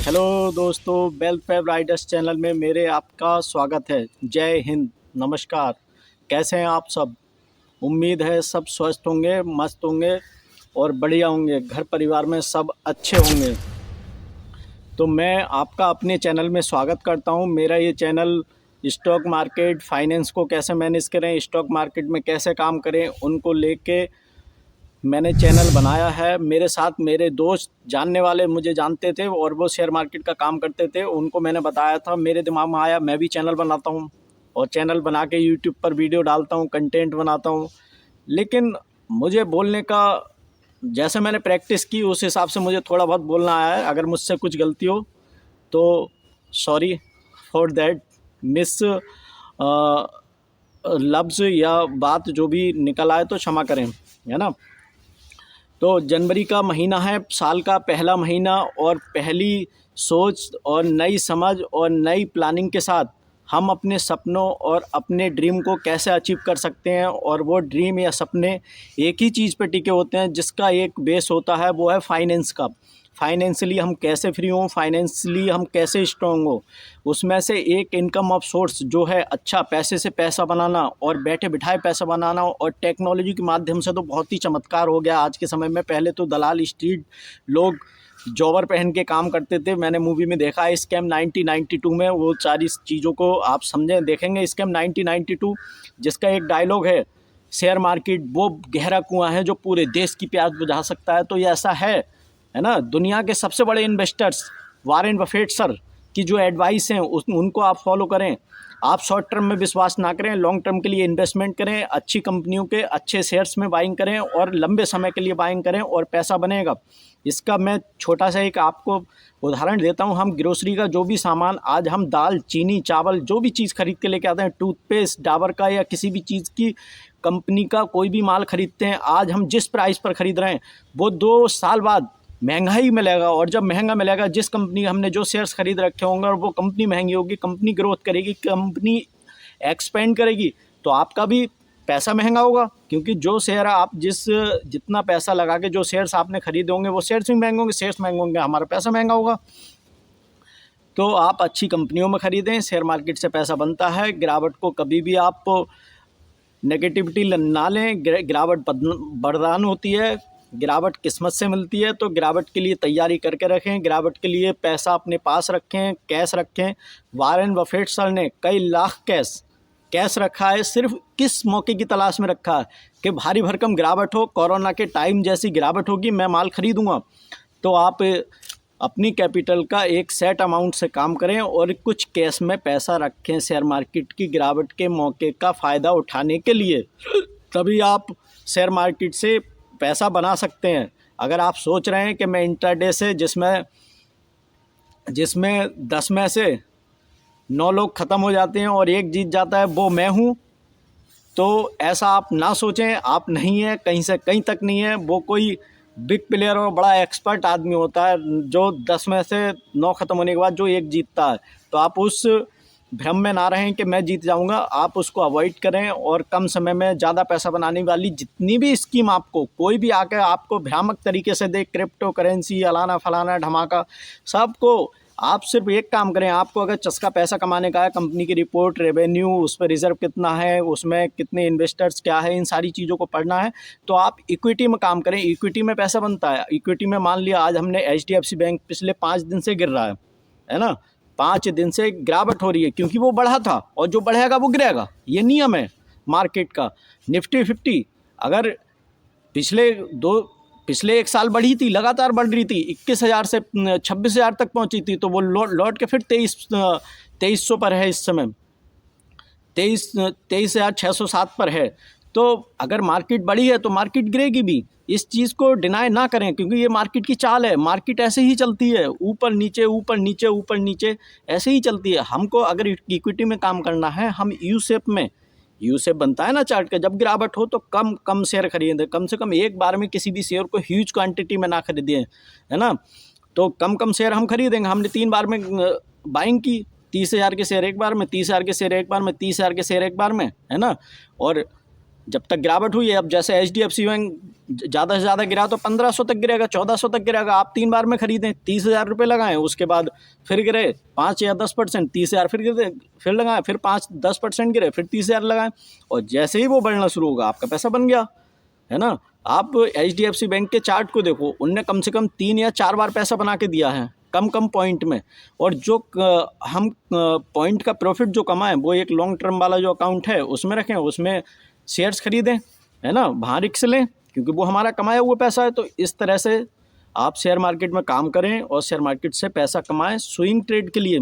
Hello दोस्तों, wealth web Riders channel में मेरे आपका स्वागत है। जय हिंद, नमस्कार। कैसे हैं आप सब? उम्मीद है सब स्वस्थ होंगे, मस्त होंगे और बढ़िया होंगे। घर परिवार में सब अच्छे होंगे। तो मैं आपका अपने चैनल में स्वागत करता हूं। मेरा ये चैनल स्टॉक मार्केट, फाइनेंस को कैसे मैनेज करें, स्टॉक मार्केट में कैसे काम करें, उनको लेके मैंने चैनल बनाया है। मेरे साथ मेरे दोस्त जानने वाले मुझे जानते थे और वो शेयर मार्केट का काम करते थे, उनको मैंने बताया था। मेरे दिमाग में आया मैं भी चैनल बनाता हूँ और चैनल बना के यूट्यूब पर वीडियो डालता हूँ, कंटेंट बनाता हूँ। लेकिन मुझे बोलने का, जैसे मैंने प्रैक्टिस की उस हिसाब से मुझे थोड़ा बहुत बोलना आया है। अगर मुझसे कुछ गलती हो तो सॉरी फॉर दैट। मिस लफ्ज़ या बात जो भी निकल आए तो क्षमा करें, है ना। तो जनवरी का महीना है, साल का पहला महीना, और पहली सोच और नई समझ और नई प्लानिंग के साथ हम अपने सपनों और अपने ड्रीम को कैसे अचीव कर सकते हैं। और वो ड्रीम या सपने एक ही चीज़ पे टिके होते हैं, जिसका एक बेस होता है, वो है फाइनेंस का। फाइनेंशियली हम कैसे फ्री हों, फाइनेंशियली हम कैसे स्ट्रॉन्ग हो। उसमें से एक इनकम ऑफ सोर्स जो है, अच्छा पैसे से पैसा बनाना और बैठे बिठाए पैसा बनाना। और टेक्नोलॉजी के माध्यम से तो बहुत ही चमत्कार हो गया आज के समय में। पहले तो दलाल स्ट्रीट लोग जॉबर पहन के काम करते थे। मैंने मूवी में देखा है स्कैम 1992 में, वो सारी चीज़ों को आप समझें, देखेंगे स्कैम 1992, जिसका एक डायलॉग है, शेयर मार्केट वो गहरा कुआं है जो पूरे देश की प्यास बुझा सकता है। तो ये ऐसा है ना। दुनिया के सबसे बड़े इन्वेस्टर्स वॉरेन बफेट सर की जो एडवाइस हैं उनको आप फॉलो करें। आप शॉर्ट टर्म में विश्वास ना करें, लॉन्ग टर्म के लिए इन्वेस्टमेंट करें, अच्छी कंपनियों के अच्छे शेयर्स में बाइंग करें और लंबे समय के लिए बाइंग करें और पैसा बनेगा। इसका मैं छोटा सा एक आपको उदाहरण देता हूं। हम ग्रोसरी का जो भी सामान, आज हम दाल, चीनी, चावल, जो भी चीज़ खरीद के लेके आते हैं, टूथपेस्ट डाबर का या किसी भी चीज़ की कंपनी का कोई भी माल खरीदते हैं, आज हम जिस प्राइस पर खरीद रहे हैं वो 2 साल बाद महंगा ही मिलेगा। और जब महंगा मिलेगा, जिस कंपनी हमने जो शेयर्स खरीद रखे होंगे और वो कंपनी महंगी होगी, कंपनी ग्रोथ करेगी, कंपनी एक्सपेंड करेगी, तो आपका भी पैसा महंगा होगा। क्योंकि जो शेयर आप जितना पैसा लगा के जो शेयर्स आपने खरीदे होंगे वो शेयर्स भी महंगे होंगे, शेयर्स महंगे होंगे, हमारा पैसा महंगा होगा। तो आप अच्छी कंपनियों में खरीदें, शेयर मार्केट से पैसा बनता है। गिरावट को कभी भी आप नेगेटिविटी ना लें, गिरावट वरदान होती है। गिरावट किस्मत से मिलती है, तो गिरावट के लिए तैयारी करके रखें, गिरावट के लिए पैसा अपने पास रखें, कैश रखें। वॉरेन बफेट सर ने कई लाख कैश रखा है। सिर्फ किस मौके की तलाश में रखा है कि भारी भरकम गिरावट हो, कोरोना के टाइम जैसी गिरावट होगी, मैं माल खरीदूंगा। तो आप अपनी कैपिटल का एक सेट अमाउंट से काम करें और कुछ कैश में पैसा रखें शेयर मार्केट की गिरावट के मौके का फ़ायदा उठाने के लिए। तभी आप शेयर मार्केट से पैसा बना सकते हैं। अगर आप सोच रहे हैं कि मैं इंट्राडे से जिसमें 10 में से 9 लोग ख़त्म हो जाते हैं और एक जीत जाता है, वो मैं हूँ, तो ऐसा आप ना सोचें। आप नहीं हैं, कहीं से कहीं तक नहीं है। वो कोई बिग प्लेयर और बड़ा एक्सपर्ट आदमी होता है जो 10 में से 9 ख़त्म होने के बाद जो एक जीतता है। तो आप उस भ्रम में ना रहें कि मैं जीत जाऊंगा, आप उसको अवॉइड करें। और कम समय में ज़्यादा पैसा बनाने वाली जितनी भी स्कीम आपको कोई भी आकर आपको भ्रामक तरीके से दे, क्रिप्टो करेंसी, अलाना फलाना धमाका, सबको आप सिर्फ एक काम करें। आपको अगर चस्का पैसा कमाने का है, कंपनी की रिपोर्ट, रेवेन्यू, उस पर रिजर्व कितना है, उसमें कितने इन्वेस्टर्स क्या है, इन सारी चीज़ों को पढ़ना है, तो आप इक्विटी में काम करें। इक्विटी में पैसा बनता है। इक्विटी में मान लिया आज हमने HDFC बैंक पिछले 5 दिन से गिर रहा है ना। 5 दिन से गिरावट हो रही है क्योंकि वो बढ़ा था, और जो बढ़ेगा वो गिरेगा, ये नियम है मार्केट का। निफ्टी 50 अगर पिछले 1 साल बढ़ी थी, लगातार बढ़ रही थी, 21,000 से 26,000 तक पहुंची थी, तो वो लौट के फिर 2300 पर है इस समय, 23,607 पर है। तो अगर मार्केट बढ़ी है तो मार्केट गिरेगी भी, इस चीज़ को डिनाई ना करें, क्योंकि ये मार्केट की चाल है। मार्केट ऐसे ही चलती है, ऊपर नीचे ऊपर नीचे ऊपर नीचे ऐसे ही चलती है। हमको अगर इक्विटी में काम करना है, हम यू शेप बनता है ना चार्ट का, जब गिरावट हो तो कम शेयर खरीदें। कम से कम एक बार में किसी भी शेयर को ह्यूज क्वांटिटी में ना खरीदें, है ना। तो कम शेयर हम खरीदेंगे। हमने 3 बार में बाइंग की, 30,000 के शेयर एक बार में, 30,000 के शेयर एक बार में, 30,000 के शेयर एक बार में, है ना। और जब तक गिरावट हुई है, अब जैसे HDFC बैंक ज़्यादा से ज़्यादा गिरा तो 1500 तक गिरेगा, 1400 तक गिरेगा। आप 3 बार में खरीदें, 30,000 रुपये लगाएं, उसके बाद फिर गिरे 5 या 10%, 30,000 फिर गिरे, फिर लगाएं, फिर 5-10% गिरे, फिर 30,000 लगाएं, और जैसे ही वो बढ़ना शुरू होगा आपका पैसा बन गया, है ना। आप HDFC बैंक के चार्ट को देखो, उनने कम से कम 3 या 4 बार पैसा बना के दिया है कम कम पॉइंट में। और जो हम पॉइंट का प्रॉफिट जो कमाएं वो एक लॉन्ग टर्म वाला जो अकाउंट है उसमें रखें, उसमें शेयर्स खरीदें, है ना, वहाँ रिस्क लें, क्योंकि वो हमारा कमाया हुआ पैसा है। तो इस तरह से आप शेयर मार्केट में काम करें और शेयर मार्केट से पैसा कमाएं स्विंग ट्रेड के लिए।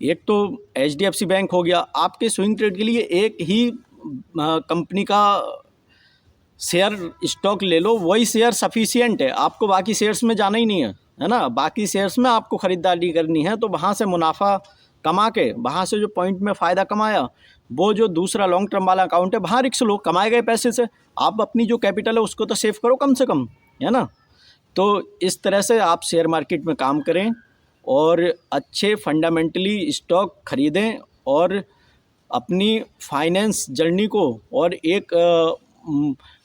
एक तो HDFC बैंक हो गया, आपके स्विंग ट्रेड के लिए एक ही कंपनी का शेयर स्टॉक ले लो, वही शेयर सफिशिएंट है, आपको बाकी शेयर्स में जाना ही नहीं है ना। बाकी शेयर्स में आपको ख़रीदारी करनी है, तो वहाँ से मुनाफा कमा के, वहाँ से जो पॉइंट में फ़ायदा कमाया, वो जो दूसरा लॉन्ग टर्म वाला अकाउंट है वहाँ रिस्क लो, कमाए गए पैसे से आप अपनी जो कैपिटल है उसको तो सेव करो कम से कम, है ना। तो इस तरह से आप शेयर मार्केट में काम करें और अच्छे फंडामेंटली स्टॉक खरीदें और अपनी फाइनेंस जर्नी को और एक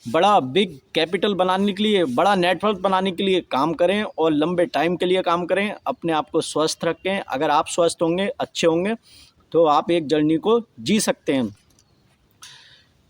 बड़ा बिग कैपिटल बनाने के लिए, बड़ा नेटवर्क बनाने के लिए काम करें और लंबे टाइम के लिए काम करें। अपने आप को स्वस्थ रखें। अगर आप स्वस्थ होंगे, अच्छे होंगे, तो आप एक जर्नी को जी सकते हैं।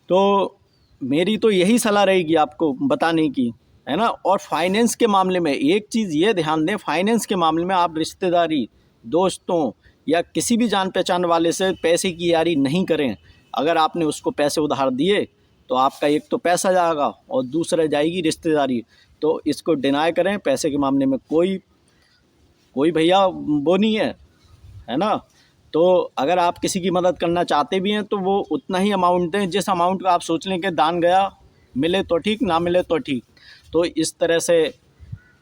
तो मेरी तो यही सलाह रहेगी आपको बताने की, है ना। और फाइनेंस के मामले में एक चीज़ ये ध्यान दें, फाइनेंस के मामले में आप रिश्तेदारी, दोस्तों या किसी भी जान पहचान वाले से पैसे की यारी नहीं करें। अगर आपने उसको पैसे उधार दिए तो आपका एक तो पैसा जाएगा और दूसरा जाएगी रिश्तेदारी। तो इसको डिनाई करें। पैसे के मामले में कोई भैया वो नहीं है ना। तो अगर आप किसी की मदद करना चाहते भी हैं तो वो उतना ही अमाउंट दें जिस अमाउंट का आप सोच लें कि दान गया, मिले तो ठीक, ना मिले तो ठीक। तो इस तरह से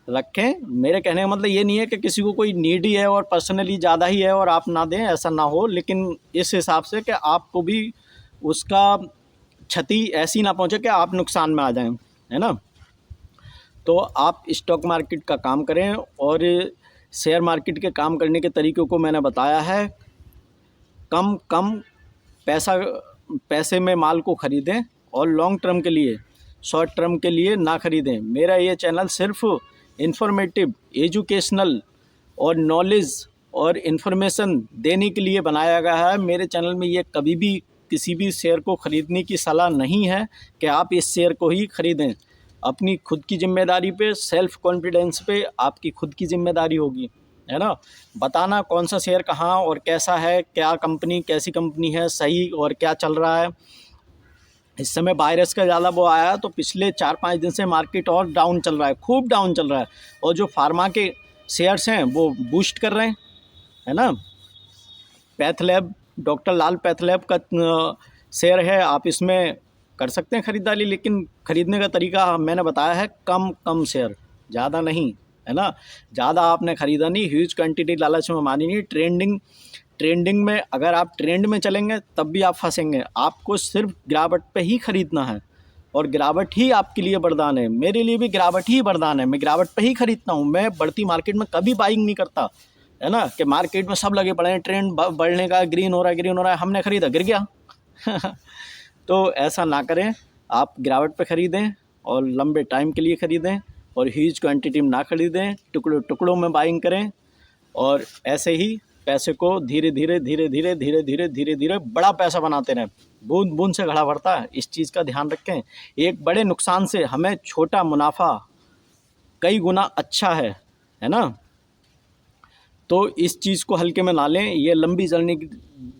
रखें। मेरे कहने का मतलब ये नहीं है कि किसी को कोई नीड ही है और पर्सनली ज़्यादा ही है और आप ना दें, ऐसा ना हो। लेकिन इस हिसाब से कि आपको भी उसका क्षति ऐसी ना पहुंचे कि आप नुकसान में आ जाएं, है ना। तो आप स्टॉक मार्केट का काम करें और शेयर मार्केट के काम करने के तरीक़ों को मैंने बताया है। कम पैसे में माल को ख़रीदें और लॉन्ग टर्म के लिए, शॉर्ट टर्म के लिए ना ख़रीदें। मेरा ये चैनल सिर्फ इन्फॉर्मेटिव, एजुकेशनल और नॉलेज और इन्फॉर्मेशन देने के लिए बनाया गया है। मेरे चैनल में ये कभी भी किसी भी शेयर को ख़रीदने की सलाह नहीं है कि आप इस शेयर को ही ख़रीदें। अपनी खुद की ज़िम्मेदारी पे, सेल्फ़ कॉन्फिडेंस पे आपकी खुद की ज़िम्मेदारी होगी, है ना। बताना कौन सा शेयर कहाँ और कैसा है, क्या कंपनी, कैसी कंपनी है, सही और क्या चल रहा है। इस समय वायरस का ज़्यादा वो आया है तो पिछले 4-5 दिन से मार्केट और डाउन चल रहा है, खूब डाउन चल रहा है। और जो फार्मा के शेयर्स हैं वो बूस्ट कर रहे हैं, है ना। पैथलैब, डॉक्टर लाल पैथलैब का शेयर है, आप इसमें कर सकते हैं ख़रीदारी। लेकिन ख़रीदने का तरीका मैंने बताया है, कम शेयर, ज़्यादा नहीं, है ना। ज़्यादा आपने ख़रीदा नहीं, ह्यूज क्वांटिटी लालच में मानी नहीं। ट्रेंडिंग में अगर आप ट्रेंड में चलेंगे तब भी आप फंसेंगे। आपको सिर्फ गिरावट पे ही ख़रीदना है और गिरावट ही आपके लिए वरदान है। मेरे लिए भी गिरावट ही वरदान है, मैं गिरावट पे ही ख़रीदता हूँ। मैं बढ़ती मार्केट में कभी बाइंग नहीं करता, है ना, कि मार्केट में सब लगे पड़े हैं, ट्रेंड बढ़ने का, ग्रीन हो रहा है, हमने ख़रीदा गिर गया तो ऐसा ना करें। आप गिरावट पे ख़रीदें और लंबे टाइम के लिए ख़रीदें और ह्यूज क्वांटिटी में ना ख़रीदें, टुकड़ों में बाइंग करें। और ऐसे ही पैसे को धीरे धीरे बड़ा पैसा बनाते रहें। बूंद बूंद से घड़ा भरता है, इस चीज़ का ध्यान रखें। एक बड़े नुकसान से हमें छोटा मुनाफा कई गुना अच्छा है ना। तो इस चीज़ को हल्के में ना लें। ये लंबी जर्नी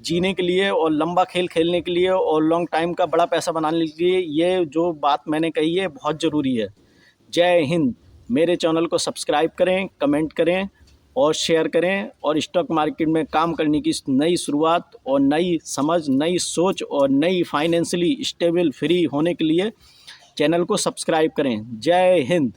जीने के लिए और लंबा खेल खेलने के लिए और लॉन्ग टाइम का बड़ा पैसा बनाने के लिए ये जो बात मैंने कही है बहुत ज़रूरी है। जय हिंद। मेरे चैनल को सब्सक्राइब करें, कमेंट करें और शेयर करें। और स्टॉक मार्केट में काम करने की नई शुरुआत और नई समझ, नई सोच और नई फाइनेंशियली स्टेबल फ्री होने के लिए चैनल को सब्सक्राइब करें। जय हिंद।